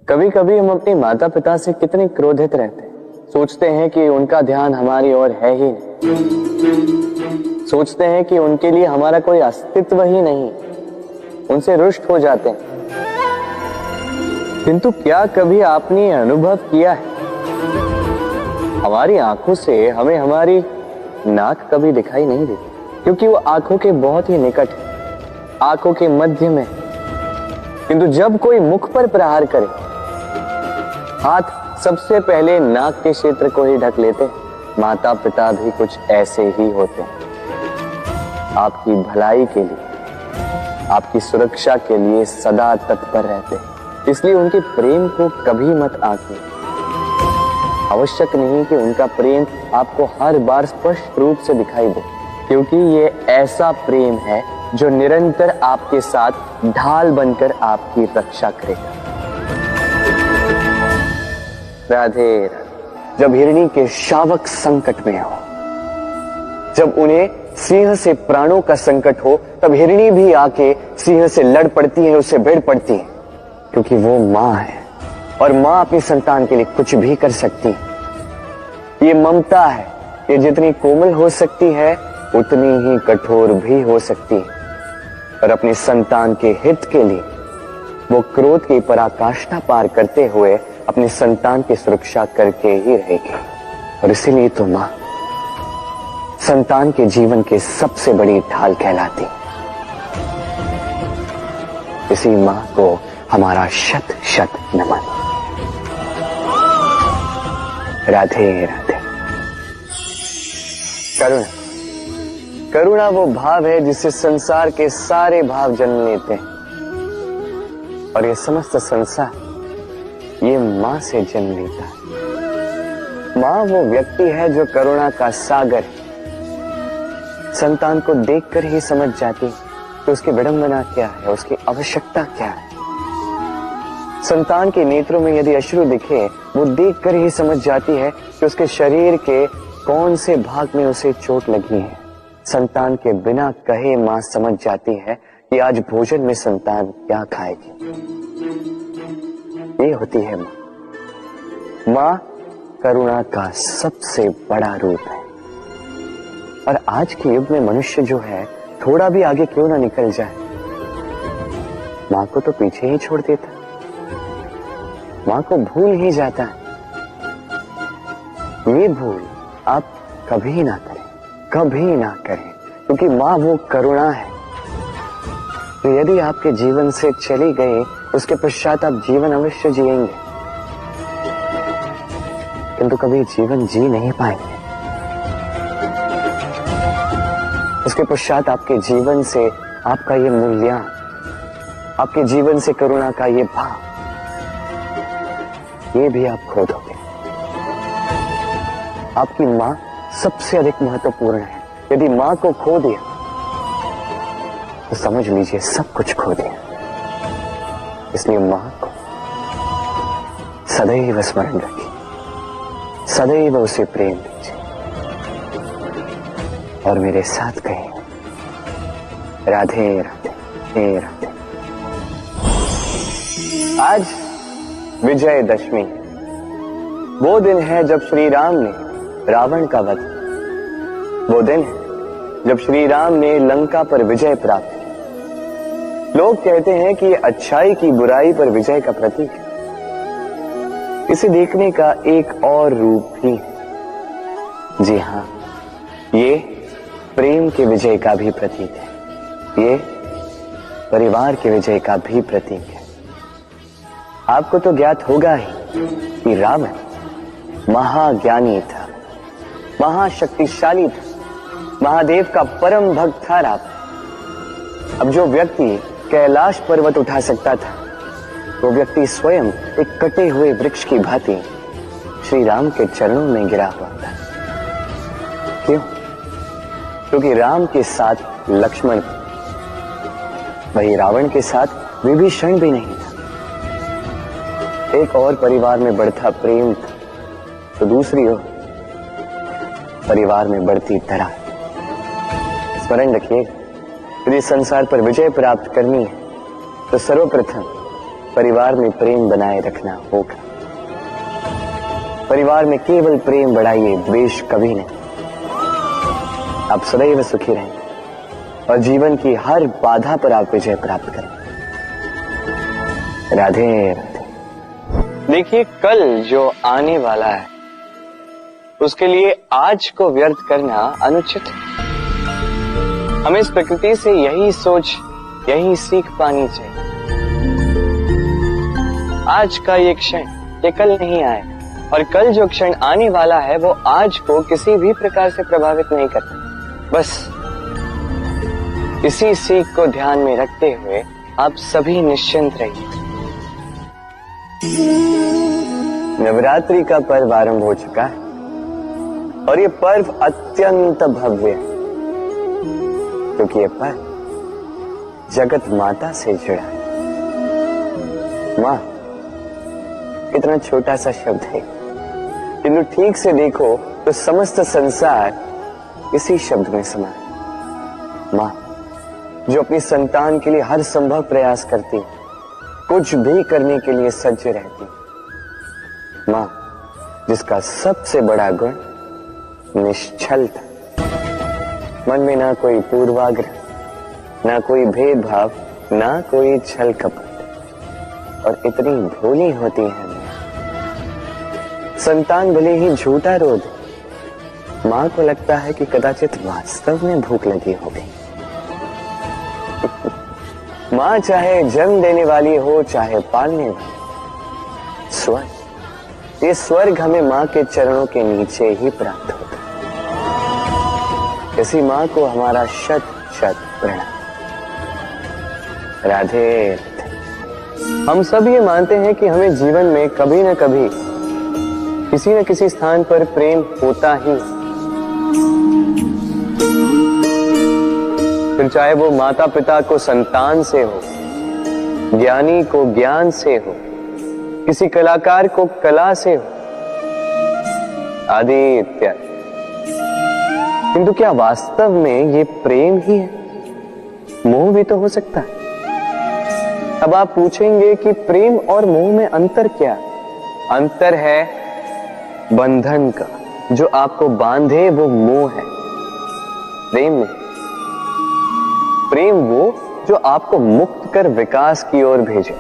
कभी कभी हम अपने माता पिता से कितने क्रोधित रहते हैं। सोचते हैं कि उनका ध्यान हमारी ओर है ही नहीं, सोचते हैं कि उनके लिए हमारा कोई अस्तित्व ही नहीं, उनसे रुष्ट हो जाते हैं। किंतु क्या कभी आपने अनुभव किया है, हमारी आंखों से हमें हमारी नाक कभी दिखाई नहीं देती, क्योंकि वो आंखों के बहुत ही निकट है, आंखों के मध्य में। किंतु जब कोई मुख पर प्रहार करे, हाथ सबसे पहले नाक के क्षेत्र को ही ढक लेते हैं। माता पिता भी कुछ ऐसे ही होते हैं, आपकी भलाई के लिए, आपकी सुरक्षा के लिए सदा तत्पर रहते हैं। इसलिए उनके प्रेम को कभी मत आंकें। आवश्यक नहीं कि उनका प्रेम आपको हर बार स्पष्ट रूप से दिखाई दे, क्योंकि ये ऐसा प्रेम है जो निरंतर आपके साथ ढाल बनकर आपकी रक्षा करेगा। राधे, जब हिरणी के शावक संकट में हो, जब उन्हें सिंह से प्राणों का संकट हो, तब हिरणी भी आके सिंह से लड़ पड़ती है, उससे भिड़ पड़ती है, क्योंकि वो मां है और मां अपनी संतान के लिए कुछ भी कर सकती है। ये ममता है, ये जितनी कोमल हो सकती है उतनी ही कठोर भी हो सकती है, और अपनी संतान के हित के लिए वो क्रोध की पराकाष्ठा पार करते हुए अपनी संतान की सुरक्षा करके ही रहेगी। और इसीलिए तो मां संतान के जीवन के सबसे बड़ी ढाल कहलाती। इसी मां को हमारा शत शत नमन। राधे राधे। करुणा, करुणा वो भाव है जिससे संसार के सारे भाव जन्म लेते हैं, और ये समस्त संसार ये मां से जन्म लेता है। मां वो व्यक्ति है जो करुणा का सागर है। संतान को देखकर ही समझ जाती कि उसकी विडंबना क्या है, उसकी आवश्यकता क्या है। संतान के नेत्रों में यदि अश्रु दिखे, वो देखकर ही समझ जाती है कि उसके शरीर के कौन से भाग में उसे चोट लगी है। संतान के बिना कहे मां समझ जाती है कि आज भोजन में संतान क्या खाएगी। ये होती है मां। मां करुणा का सबसे बड़ा रूप है। और आज के युग में मनुष्य जो है, थोड़ा भी आगे क्यों ना निकल जाए, मां को तो पीछे ही छोड़ देता, मां को भूल ही जाता है। ये भूल आप कभी ना करें, कभी ना करें, क्योंकि मां वो करुणा है तो यदि आपके जीवन से चली गई, उसके पश्चात आप जीवन अवश्य जिएंगे, किंतु कभी जीवन जी नहीं पाएंगे। उसके पश्चात आपके जीवन से आपका ये मूल्यांकन, आपके जीवन से करुणा का ये भाव, ये भी आप खो दोगे। आपकी मां सबसे अधिक महत्वपूर्ण है। यदि मां को खो दिया तो समझ लीजिए सब कुछ खो दिया। इसलिए मां को सदैव स्मरण रखिए, सदैव उसे प्रेम दीजिए, और मेरे साथ कहिए राधे राधे हे राधे। आज विजयदशमी, वो दिन है जब श्री राम ने रावण का वध, वो दिन है जब श्री राम ने लंका पर विजय प्राप्त की। लोग कहते हैं कि ये अच्छाई की बुराई पर विजय का प्रतीक है। इसे देखने का एक और रूप भी है। जी हां, ये प्रेम के विजय का भी प्रतीक है, ये परिवार के विजय का भी प्रतीक है। आपको तो ज्ञात होगा ही कि रावण महाज्ञानी था, महाशक्तिशाली था, महादेव का परम भक्त था रावण। अब जो व्यक्ति कैलाश पर्वत उठा सकता था, वो व्यक्ति स्वयं एक कटे हुए वृक्ष की भांति श्री राम के चरणों में गिरा हुआ था। क्यों? क्योंकि राम के साथ लक्ष्मण, वही रावण के साथ विभीषण भी नहीं था। एक और परिवार में बढ़ता प्रेम था, तो दूसरी ओर परिवार में बढ़ती दरार। स्मरण रखिए, यदि संसार पर विजय प्राप्त करनी है तो सर्वप्रथम परिवार में प्रेम बनाए रखना होगा। परिवार में केवल प्रेम बढ़ाइए, द्वेष कभी नहीं। आप सदैव सुखी रहेंगे और जीवन की हर बाधा पर आप विजय प्राप्त करेंगे। राधे राधे। देखिए, कल जो आने वाला है उसके लिए आज को व्यर्थ करना अनुचित है। हमें इस प्रकृति से यही सोच, यही सीख पानी चाहिए। आज का ये क्षण ये कल नहीं आएगा, और कल जो क्षण आने वाला है वो आज को किसी भी प्रकार से प्रभावित नहीं करता। बस इसी सीख को ध्यान में रखते हुए आप सभी निश्चिंत रहिए। नवरात्रि का पर्व आरंभ हो चुका है और ये पर्व अत्यंत भव्य है, क्योंकि ये पर्व जगत माता से जुड़ा है। मां इतना छोटा सा शब्द है, किंतु ठीक से देखो तो समस्त संसार इसी शब्द में समा है। मां जो अपनी संतान के लिए हर संभव प्रयास करती है, कुछ भी करने के लिए सज्ज रहती है। मां जिसका सबसे बड़ा गुण निश्चलता, मन में ना कोई पूर्वाग्रह, ना कोई भेदभाव, ना कोई छल कपट, और इतनी भोली होती है। संतान भले ही झूठा रो दे, मां को लगता है कि कदाचित वास्तव में भूख लगी होगी। मां चाहे जन्म देने वाली हो, चाहे पालने वाली, स्वर्ग, ये स्वर्ग हमें मां के चरणों के नीचे ही प्राप्त होता है। इसी मां को हमारा शत शत प्रणाम। राधे। हम सब ये मानते हैं कि हमें जीवन में कभी न कभी किसी न किसी स्थान पर प्रेम होता ही, फिर चाहे वो माता पिता को संतान से हो, ज्ञानी को ज्ञान से हो, किसी कलाकार को कला से हो, आदि इत्यादि। किंतु क्या वास्तव में ये प्रेम ही है? मोह भी तो हो सकता है। अब आप पूछेंगे कि प्रेम और मोह में अंतर क्या? अंतर है बंधन का, जो आपको बांधे वो मोह है। प्रेम में, प्रेम वो जो आपको मुक्त कर विकास की ओर भेजे।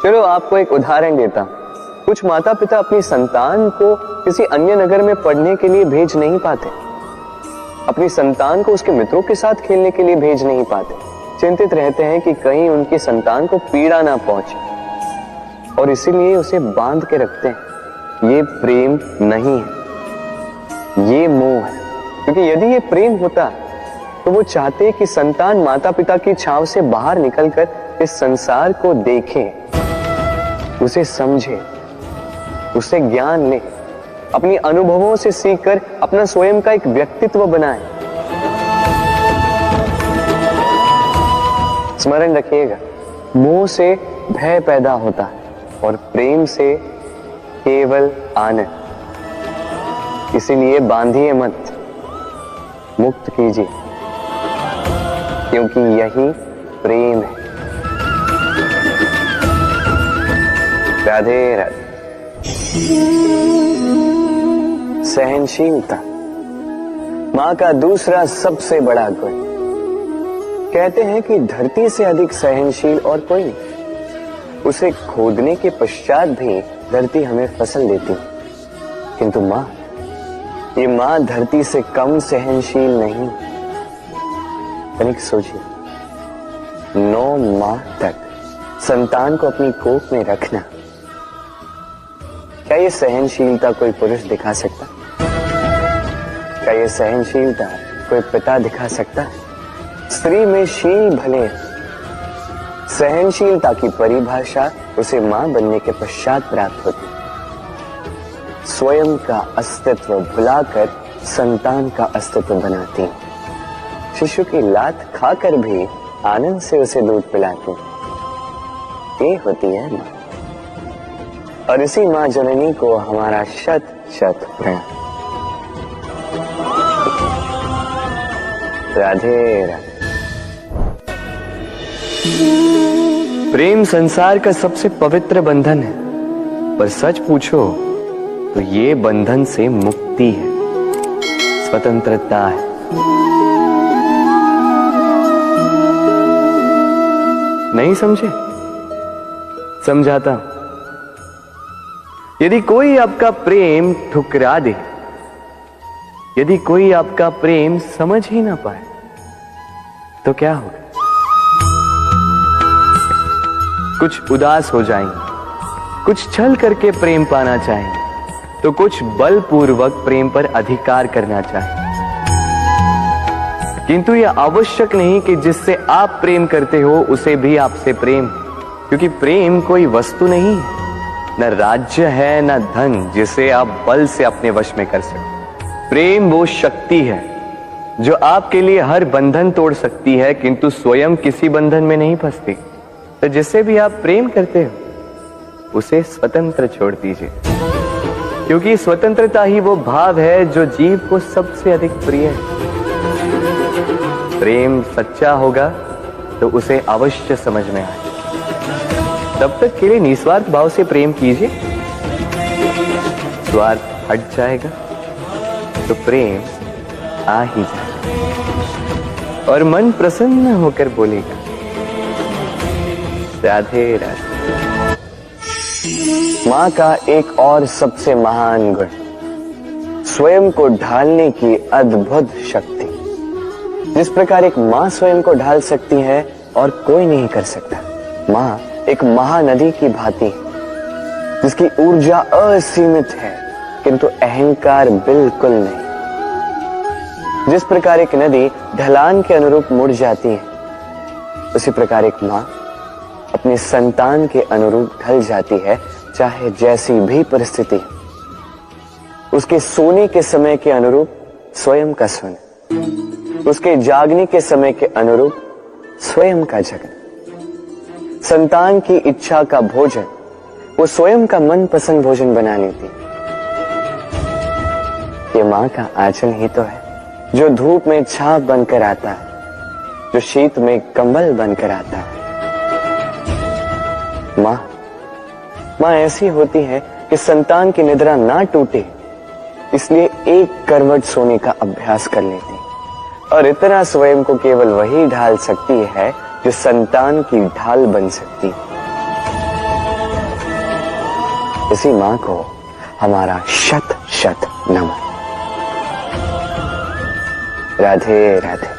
चलो आपको एक उदाहरण देता हूं। कुछ माता पिता अपनी संतान को किसी अन्य नगर में पढ़ने के लिए भेज नहीं पाते, अपनी संतान को उसके मित्रों के साथ खेलने के लिए भेज नहीं पाते। चिंतित रहते हैं कि कहीं उनकी संतान को पीड़ा ना पहुंचे, और इसीलिए उसे बांध के रखते हैं। ये प्रेम नहीं है, ये मोह है। क्योंकि यदि ये प्रेम होता तो वो चाहते कि संतान माता पिता की छाव से बाहर निकलकर इस संसार को देखे, उसे समझे, उसे ज्ञान ले, अपनी अनुभवों से सीखकर अपना स्वयं का एक व्यक्तित्व बनाए। स्मरण रखिएगा, मोह से भय पैदा होता है और प्रेम से केवल आनंद। इसीलिए बांधिए मत, मुक्त कीजिए, क्योंकि यही प्रेम है। राधे राधे। सहनशीलता मां का दूसरा सबसे बड़ा गुण। कहते हैं कि धरती से अधिक सहनशील और कोई नहीं। उसे खोदने के पश्चात भी धरती हमें फसल देती है, किंतु मां, ये मां धरती से कम सहनशील नहीं। तनिक सोचिए, 9 माह तक संतान को अपनी कोख में रखना, क्या ये सहनशीलता कोई पुरुष दिखा सकता? क्या ये सहनशीलता कोई पिता दिखा सकता? स्त्री में शील भले, सहनशीलता की परिभाषा उसे मां बनने के पश्चात प्राप्त होती। स्वयं का अस्तित्व भुलाकर संतान का अस्तित्व बनाती है। शिशु की लात खाकर भी आनंद से उसे दूध पिलाती है। ये होती है मां, और इसी मां जननी को हमारा शत शत प्रणाम। राधे राधे। प्रेम संसार का सबसे पवित्र बंधन है, पर सच पूछो तो ये बंधन से मुक्ति है, स्वतंत्रता है। नहीं समझे? समझाता हूं। यदि कोई आपका प्रेम ठुकरा दे, यदि कोई आपका प्रेम समझ ही ना पाए, तो क्या होगा? कुछ उदास हो जाएंगे, कुछ छल करके प्रेम पाना चाहेंगे, तो कुछ बलपूर्वक प्रेम पर अधिकार करना चाहेंगे। किंतु यह आवश्यक नहीं कि जिससे आप प्रेम करते हो उसे भी आपसे प्रेम, क्योंकि प्रेम कोई वस्तु नहीं है, न राज्य है, न धन जिसे आप बल से अपने वश में कर सकते। प्रेम वो शक्ति है जो आपके लिए हर बंधन तोड़ सकती है, किंतु स्वयं किसी बंधन में नहीं फंसती। तो जिससे भी आप प्रेम करते हो उसे स्वतंत्र छोड़ दीजिए, क्योंकि स्वतंत्रता ही वो भाव है जो जीव को सबसे अधिक प्रिय है। प्रेम सच्चा होगा तो उसे अवश्य समझ में आए। तब तक के लिए निस्वार्थ भाव से प्रेम कीजिए, स्वार्थ हट जाएगा तो प्रेम आ ही जाएगा और मन प्रसन्न होकर बोलेगा, राधे राधे। मां का एक और सबसे महान गुण, स्वयं को ढालने की अद्भुत शक्ति। जिस प्रकार एक मां स्वयं को ढाल सकती है और कोई नहीं कर सकता। मां एक महानदी की भांति है, जिसकी ऊर्जा असीमित है, किंतु अहंकार बिल्कुल नहीं। जिस प्रकार एक नदी ढलान के अनुरूप मुड़ जाती है, उसी प्रकार एक मां अपने संतान के अनुरूप ढल जाती है, चाहे जैसी भी परिस्थिति। उसके सोने के समय के अनुरूप स्वयं का सोना, उसके जागने के समय के अनुरूप स्वयं का जगना, संतान की इच्छा का भोजन वो स्वयं का मनपसंद भोजन बना लेती। ये मां का आंचल ही तो है, जो धूप में छाप बनकर आता है, जो शीत में कंबल बनकर आता है। मां ऐसी होती है कि संतान की निद्रा ना टूटे, इसलिए एक करवट सोने का अभ्यास कर लेती है, और इतना स्वयं को केवल वही ढाल सकती है जो संतान की ढाल बन सकती है। इसी मां को हमारा शत शत नमन। राधे राधे।